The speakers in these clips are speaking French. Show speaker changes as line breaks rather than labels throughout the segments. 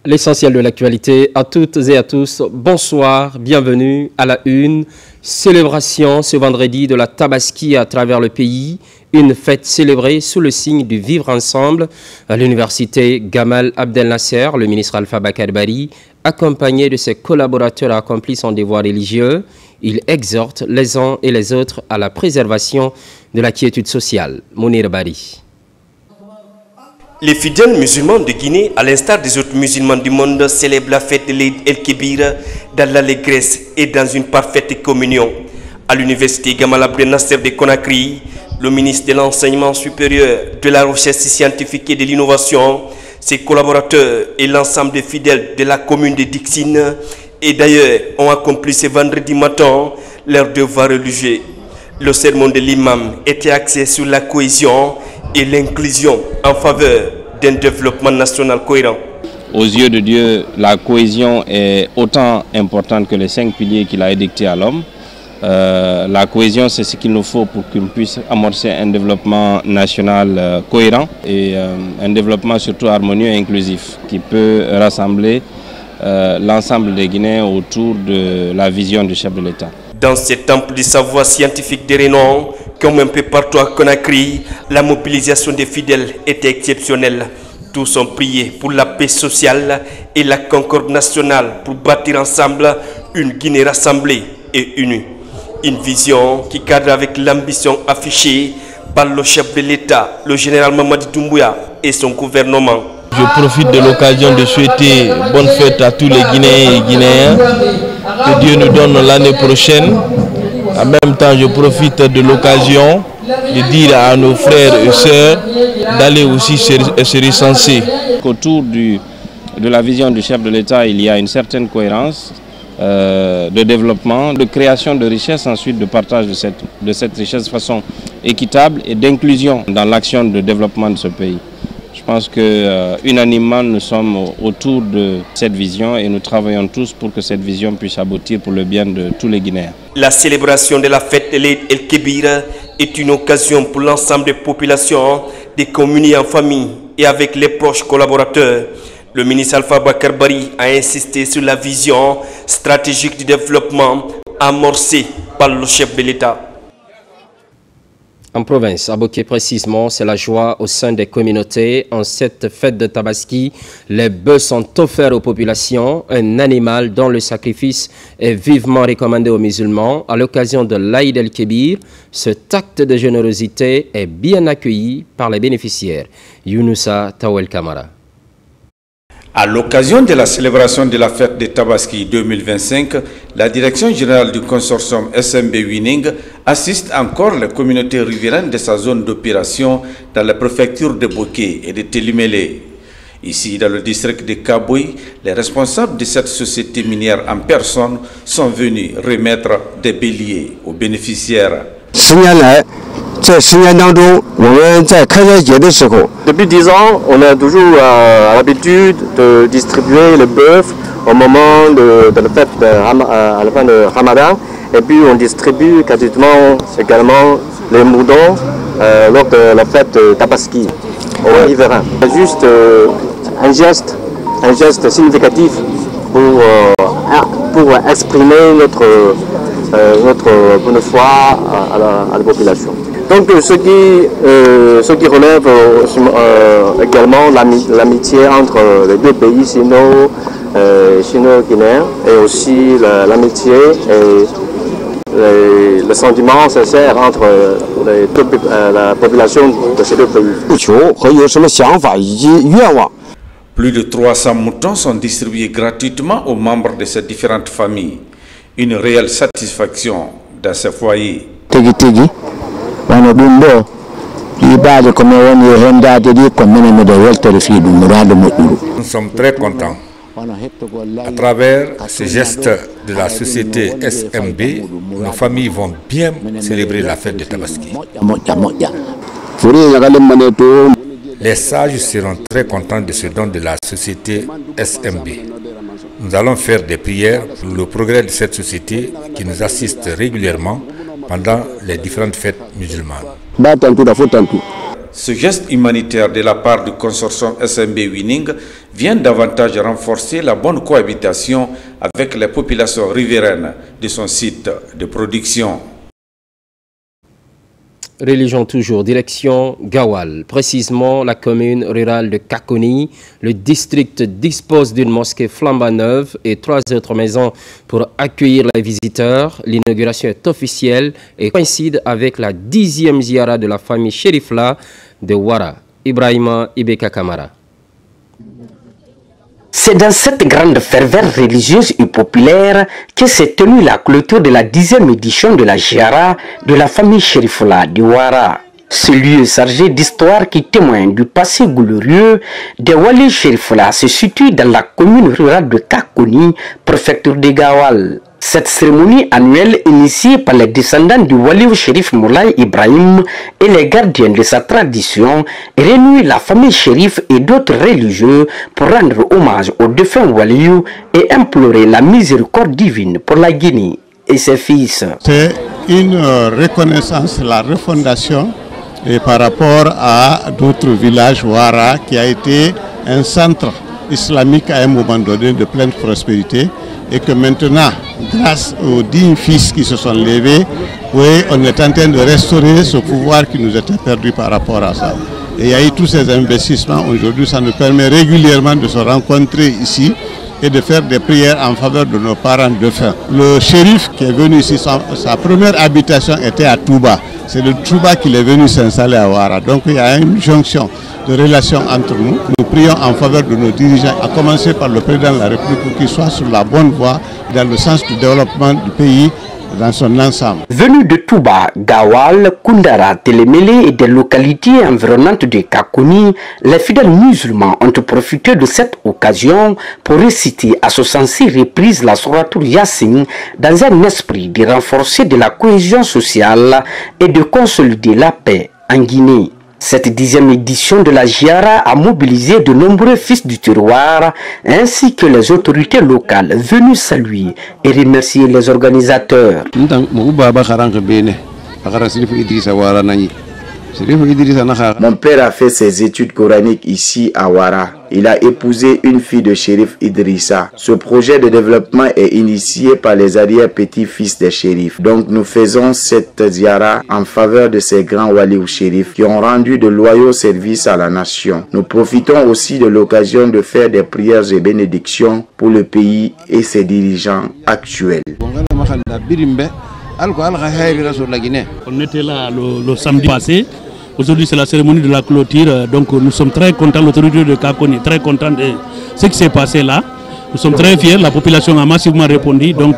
L'essentiel de l'actualité à toutes et à tous. Bonsoir, bienvenue à la une. Célébration ce vendredi de la Tabaski à travers le pays. Une fête célébrée sous le signe du vivre ensemble. À l'université Gamal Abdel Nasser, le ministre Alpha Bakar Bari, accompagné de ses collaborateurs, a accompli son devoir religieux. Il exhorte les uns et les autres à la préservation de la quiétude sociale. Mounir Bari.
Les fidèles musulmans de Guinée, à l'instar des autres musulmans du monde, célèbrent la fête de l'Eid el-Kébir dans l'allégresse et dans une parfaite communion. À l'université Gamal Abdel Nasser de Conakry, le ministre de l'Enseignement supérieur, de la Recherche scientifique et de l'Innovation, ses collaborateurs et l'ensemble des fidèles de la commune de Dixine, et d'ailleurs, ont accompli ce vendredi matin leur devoir religieux. Le sermon de l'imam était axé sur la cohésion et l'inclusion en faveur d'un développement national cohérent.
Aux yeux de Dieu, la cohésion est autant importante que les 5 piliers qu'il a édictés à l'homme. La cohésion, c'est ce qu'il nous faut pour qu'on puisse amorcer un développement national cohérent et un développement surtout harmonieux et inclusif qui peut rassembler l'ensemble des Guinéens autour de la vision du chef de l'État.
Dans ce temple du savoir scientifique de renom, comme un peu partout à Conakry, la mobilisation des fidèles était exceptionnelle. Tous ont prié pour la paix sociale et la concorde nationale pour bâtir ensemble une Guinée rassemblée et unie. Une vision qui cadre avec l'ambition affichée par le chef de l'État, le général Mamadi Doumbouya et son gouvernement.
Je profite de l'occasion de souhaiter bonne fête à tous les Guinéens et Guinéens. Que Dieu nous donne l'année prochaine. En même temps, je profite de l'occasion de dire à nos frères et sœurs d'aller aussi se recenser.
Autour de la vision du chef de l'État, il y a une certaine cohérence de développement, de création de richesse, ensuite de partage de cette richesse de façon équitable et d'inclusion dans l'action de développement de ce pays. Je pense qu'unanimement, nous sommes autour de cette vision et nous travaillons tous pour que cette vision puisse aboutir pour le bien de tous les Guinéens.
La célébration de la fête de l'Eid el-Kébir est une occasion pour l'ensemble des populations de communier en famille et avec les proches collaborateurs. Le ministre Alpha Bakar Bari a insisté sur la vision stratégique du développement amorcée par le chef de l'État.
En province, à Boké précisément, c'est la joie au sein des communautés. En cette fête de Tabaski, les bœufs sont offerts aux populations, un animal dont le sacrifice est vivement recommandé aux musulmans. À l'occasion de l'Aïd el-Kébir, cet acte de générosité est bien accueilli par les bénéficiaires. Younoussa Tawel Kamara.
À l'occasion de la célébration de la fête de Tabaski 2025, la Direction générale du consortium SMB Winning assiste encore les communautés riveraines de sa zone d'opération dans la préfecture de Boké et de Télimélé. Ici, dans le district de Kabouy, les responsables de cette société minière en personne sont venus remettre des béliers aux bénéficiaires.
Depuis 10 ans, on a toujours l'habitude de distribuer le bœuf au moment de la fête à la fin de Ramadan. Et puis on distribue gratuitement également les moudons lors de la fête de Tabaski aux riverains. C'est juste un geste significatif pour exprimer notre bonne foi à la population. Donc ce qui relève également l'amitié entre les deux pays sino-guinéens et aussi l'amitié et le sentiment sincère entre la population de ces deux pays.
Plus de 300 moutons sont distribués gratuitement aux membres de ces différentes familles. Une réelle satisfaction dans ces foyers.
Nous sommes très contents. À travers ce geste de la société SMB, nos familles vont bien célébrer la fête de Tabaski. Les sages seront très contents de ce don de la société SMB. Nous allons faire des prières pour le progrès de cette société qui nous assiste régulièrement pendant les différentes fêtes musulmanes.
Ce geste humanitaire de la part du consortium SMB Winning vient davantage renforcer la bonne cohabitation avec les populations riveraines de son site de production.
Religion toujours, direction Gawal, précisément la commune rurale de Kakoni. Le district dispose d'une mosquée flambant neuve et 3 autres maisons pour accueillir les visiteurs. L'inauguration est officielle et coïncide avec la 10e ziara de la famille Sherifla de Wara. Ibrahima Ibeka Kamara.
C'est dans cette grande ferveur religieuse et populaire que s'est tenue la clôture de la 10e édition de la Ziara de la famille Sherifla de Wara. Ce lieu chargé d'histoire qui témoigne du passé glorieux des Wali Sherifla se situe dans la commune rurale de Kakoni, préfecture de Gawal. Cette cérémonie annuelle initiée par les descendants du Waliou Chérif Moulay Ibrahim et les gardiens de sa tradition réunit la famille Chérif et d'autres religieux pour rendre hommage aux défunts Waliou et implorer la miséricorde divine pour la Guinée et ses fils.
C'est une reconnaissance, la refondation et par rapport à d'autres villages Wara qui a été un centre islamique à un moment donné de pleine prospérité. Et que maintenant, grâce aux 10 fils qui se sont levés, oui, on est en train de restaurer ce pouvoir qui nous était perdu par rapport à ça. Et il y a eu tous ces investissements. Aujourd'hui, ça nous permet régulièrement de se rencontrer ici et de faire des prières en faveur de nos parents défunts. Le shérif qui est venu ici, sa première habitation était à Touba. C'est de Touba qu'il est venu s'installer à Wara. Donc il y a une jonction de relations entre nous. Nous prions en faveur de nos dirigeants, à commencer par le président de la République, pour qu'il soit sur la bonne voie dans le sens du développement du pays dans son ensemble.
Venus de Touba, Gawal, Koundara, Télémélé et des localités environnantes de Kakoni, les fidèles musulmans ont profité de cette occasion pour réciter à ce sens reprise la Souratul Yassine dans un esprit de renforcer de la cohésion sociale et de consolider la paix en Guinée. Cette 10e édition de la Ziara a mobilisé de nombreux fils du terroir ainsi que les autorités locales venues saluer et remercier les organisateurs.
Mon père a fait ses études coraniques ici à Wara. Il a épousé une fille de Chérif Idrissa. Ce projet de développement est initié par les arrière-petits-fils des shérifs. Donc nous faisons cette ziara en faveur de ces grands wali ou shérifs qui ont rendu de loyaux services à la nation. Nous profitons aussi de l'occasion de faire des prières et bénédictions pour le pays et ses dirigeants actuels.
On était là le samedi passé. Aujourd'hui, c'est la cérémonie de la clôture. Donc, nous sommes très contents, l'autorité de Kakoni, très contents de ce qui s'est passé là. Nous sommes très fiers, la population a massivement répondu. Donc,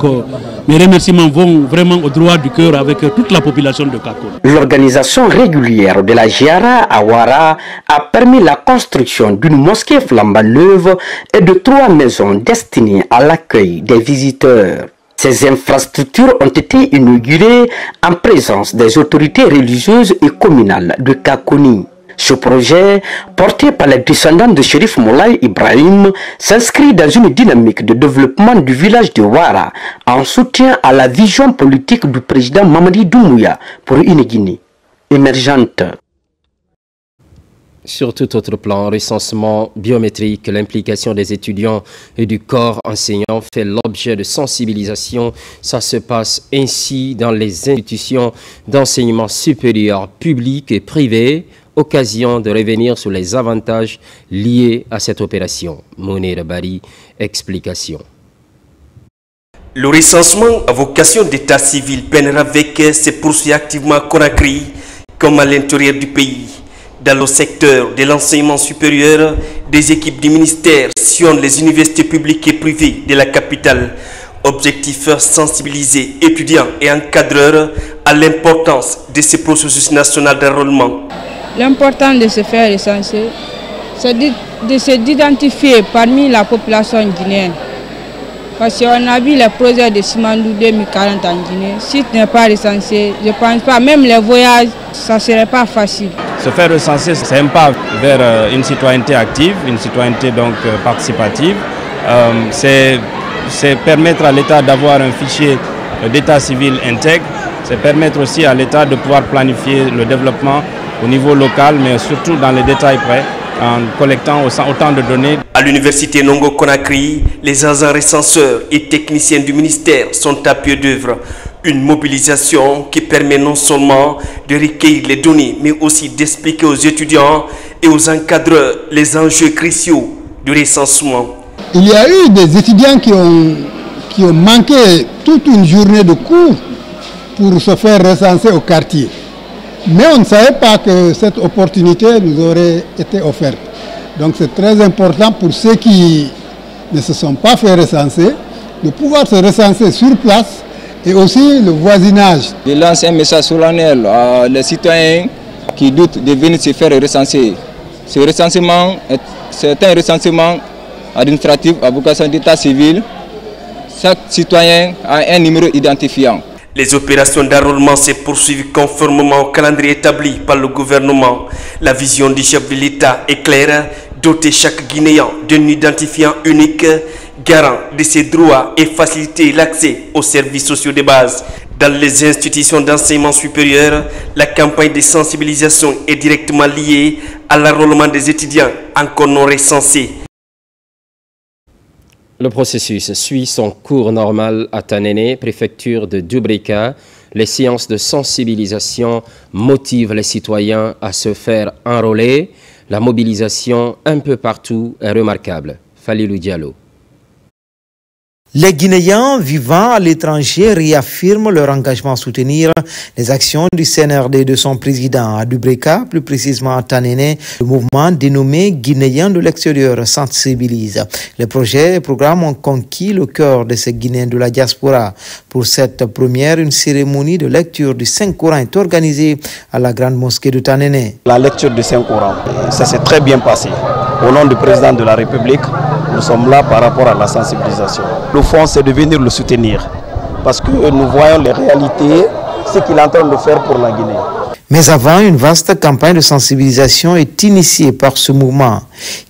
mes remerciements vont vraiment au droit du cœur avec toute la population de Kakoni.
L'organisation régulière de la Ziara à Wara a permis la construction d'une mosquée flambant neuve et de 3 maisons destinées à l'accueil des visiteurs. Ces infrastructures ont été inaugurées en présence des autorités religieuses et communales de Kakoni. Ce projet, porté par les descendants de Chérif Moulay Ibrahim, s'inscrit dans une dynamique de développement du village de Wara en soutien à la vision politique du président Mamadi Doumbouya pour une Guinée émergente.
Sur tout autre plan, recensement biométrique, l'implication des étudiants et du corps enseignant fait l'objet de sensibilisation. Ça se passe ainsi dans les institutions d'enseignement supérieur public et privé. Occasion de revenir sur les avantages liés à cette opération. Mounir Bari, explication.
Le recensement à vocation d'état civil peinera avec se poursuit activement à Conakry comme à l'intérieur du pays. Dans le secteur de l'enseignement supérieur, des équipes du ministère sillonnent les universités publiques et privées de la capitale. Objectif, sensibiliser étudiants et encadreurs à l'importance de ce processus national d'enrôlement.
L'important de se faire recenser, c'est de se d'identifier parmi la population guinéenne. Parce qu'on a vu les projets de Simandou 2040 en Guinée. Si tu n'es pas recensé, je ne pense pas, même les voyages, ça ne serait pas facile.
Se faire recenser, c'est un pas vers une citoyenneté active, une citoyenneté donc participative. C'est permettre à l'État d'avoir un fichier d'état civil intègre. C'est permettre aussi à l'État de pouvoir planifier le développement au niveau local, mais surtout dans les détails près, en collectant autant de données.
À l'université Nongo Conakry, les agents recenseurs et techniciens du ministère sont à pied d'œuvre. Une mobilisation qui permet non seulement de recueillir les données, mais aussi d'expliquer aux étudiants et aux encadreurs les enjeux cruciaux du recensement.
Il y a eu des étudiants qui ont manqué toute une journée de cours pour se faire recenser au quartier. Mais on ne savait pas que cette opportunité nous aurait été offerte. Donc c'est très important pour ceux qui ne se sont pas fait recenser, de pouvoir se recenser sur place et aussi le voisinage.
Je lance un message solennel à les citoyens qui doutent de venir se faire recenser. Ce recensement, c'est un recensement administratif à vocation d'état civil. Chaque citoyen a un numéro identifiant.
Les opérations d'enrôlement se poursuivent conformément au calendrier établi par le gouvernement. La vision du chef de l'État est claire, doter chaque Guinéen d'un identifiant unique, garant de ses droits et faciliter l'accès aux services sociaux de base. Dans les institutions d'enseignement supérieur, la campagne de sensibilisation est directement liée à l'enrôlement des étudiants encore non recensés.
Le processus suit son cours normal à Tanene, préfecture de Dubrika. Les séances de sensibilisation motivent les citoyens à se faire enrôler. La mobilisation un peu partout est remarquable. Falilou Diallo.
Les Guinéens vivant à l'étranger réaffirment leur engagement à soutenir les actions du CNRD et de son président à Dubrika, plus précisément à Tanene. Le mouvement dénommé Guinéens de l'extérieur sensibilise. Les projets et programmes ont conquis le cœur de ces Guinéens de la diaspora. Pour cette première, une cérémonie de lecture du Saint-Coran est organisée à la grande mosquée de Tanene.
La lecture du Saint-Coran, ça s'est très bien passé. Au nom du président de la République, nous sommes là par rapport à la sensibilisation. Le fond, c'est de venir le soutenir parce que nous voyons les réalités, ce qu'il est en train de faire pour la Guinée.
Mais avant, une vaste campagne de sensibilisation est initiée par ce mouvement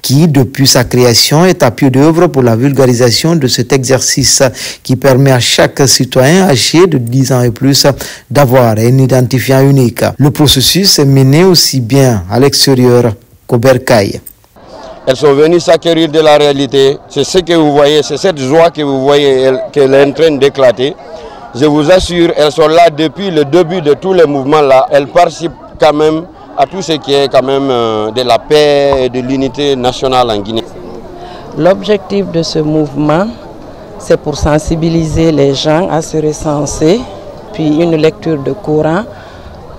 qui, depuis sa création, est à pied d'œuvre pour la vulgarisation de cet exercice qui permet à chaque citoyen âgé de 10 ans et plus d'avoir un identifiant unique. Le processus est mené aussi bien à l'extérieur qu'au bercail.
Elles sont venues s'acquérir de la réalité. C'est ce que vous voyez, c'est cette joie que vous voyez qu'elle est en train d'éclater. Je vous assure, elles sont là depuis le début de tous les mouvements là. Elles participent quand même à tout ce qui est quand même de la paix et de l'unité nationale en Guinée.
L'objectif de ce mouvement, c'est pour sensibiliser les gens à se recenser, puis une lecture de Coran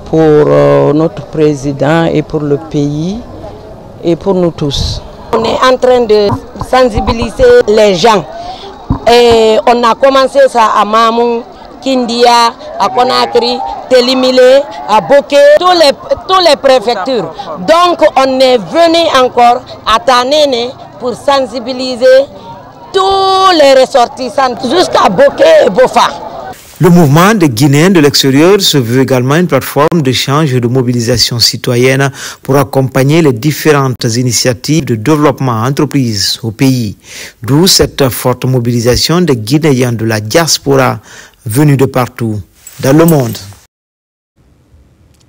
pour notre président et pour le pays et pour nous tous.
On est en train de sensibiliser les gens et on a commencé ça à Mamou, Kindia, à Conakry, Télimilé, à Boké, tous les préfectures. Donc on est venu encore à Tanene pour sensibiliser tous les ressortissants jusqu'à Boké et Bofa.
Le mouvement des Guinéens de l'extérieur se veut également une plateforme d'échange et de mobilisation citoyenne pour accompagner les différentes initiatives de développement entreprises au pays. D'où cette forte mobilisation des Guinéens de la diaspora venus de partout dans le monde.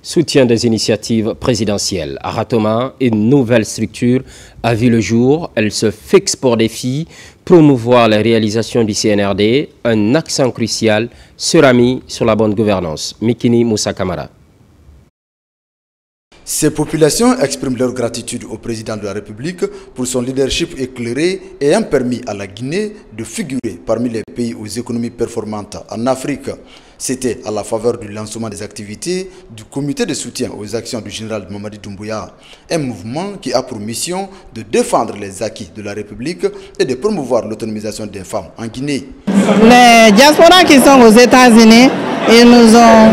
Soutien des initiatives présidentielles. À Ratoma, une nouvelle structure a vu le jour. Elle se fixe pour défi promouvoir les réalisations du CNRD. Un accent crucial sera mis sur la bonne gouvernance. Mikini Moussa Kamara.
Ces populations expriment leur gratitude au président de la République pour son leadership éclairé ayant permis à la Guinée de figurer parmi les pays aux économies performantes en Afrique. C'était à la faveur du lancement des activités du comité de soutien aux actions du général Mamadi Doumbouya, un mouvement qui a pour mission de défendre les acquis de la République et de promouvoir l'autonomisation des femmes en Guinée.
Les diasporas qui sont aux États-Unis, ils nous ont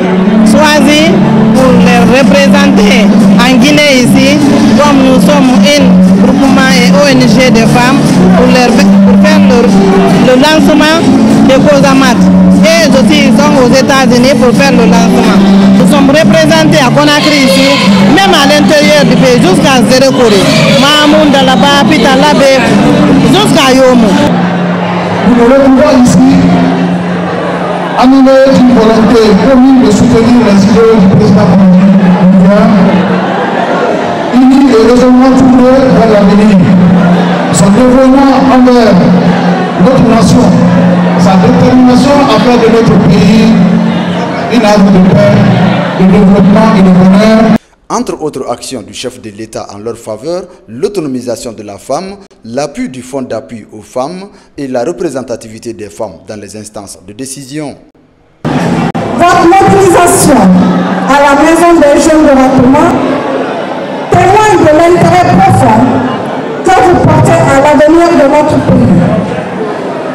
choisis pour les représenter en Guinée ici, comme nous sommes un groupement et ONG de femmes, pour faire le lancement de Cosamat. Et aussi ils sont aux États-Unis pour faire le lancement. Nous sommes représentés à Conakry ici, même à l'intérieur du pays, jusqu'à Zérekori, Mahamoun, Dalaba, Pitalabé, jusqu'à Yomo.
Nous nous retrouvons ici, animés d'une volonté commune de soutenir les idées du président Mamadi Doumbouya et raisonnement tourné vers l'avenir. Son dévouement envers notre nation, sa détermination à faire de notre pays une œuvre de paix, de développement et de bonheur.
Entre autres actions du chef de l'État en leur faveur, l'autonomisation de la femme, l'appui du fonds d'appui aux femmes et la représentativité des femmes dans les instances de décision.
Votre mobilisation à la Maison des Jeunes de Ratement témoigne de l'intérêt profond que vous portez à l'avenir de notre pays,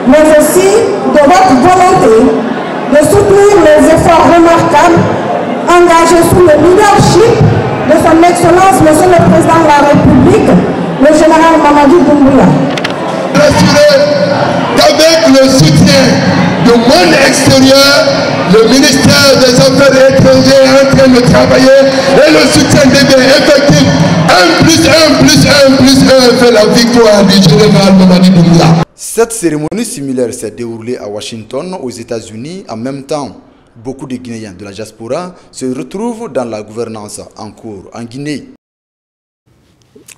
mais aussi de votre volonté de soutenir les efforts remarquables engagés sous le leadership de son Excellence, Monsieur le Président de la République, le général Mamadou Doumbouya.
Rassurer qu'avec le soutien du monde extérieur, le ministère des Affaires étrangères est en train de travailler et le soutien devient effectif. 1+1+1+1 fait la victoire du général Mamadou Doumbouya.
Cette cérémonie similaire s'est déroulée à Washington, aux États-Unis, en même temps. Beaucoup de Guinéens de la diaspora se retrouvent dans la gouvernance en cours en Guinée.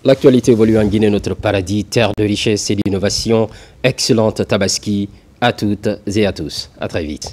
L'actualité évolue en Guinée, notre paradis, terre de richesse et d'innovation. Excellente Tabaski à toutes et à tous. À très vite.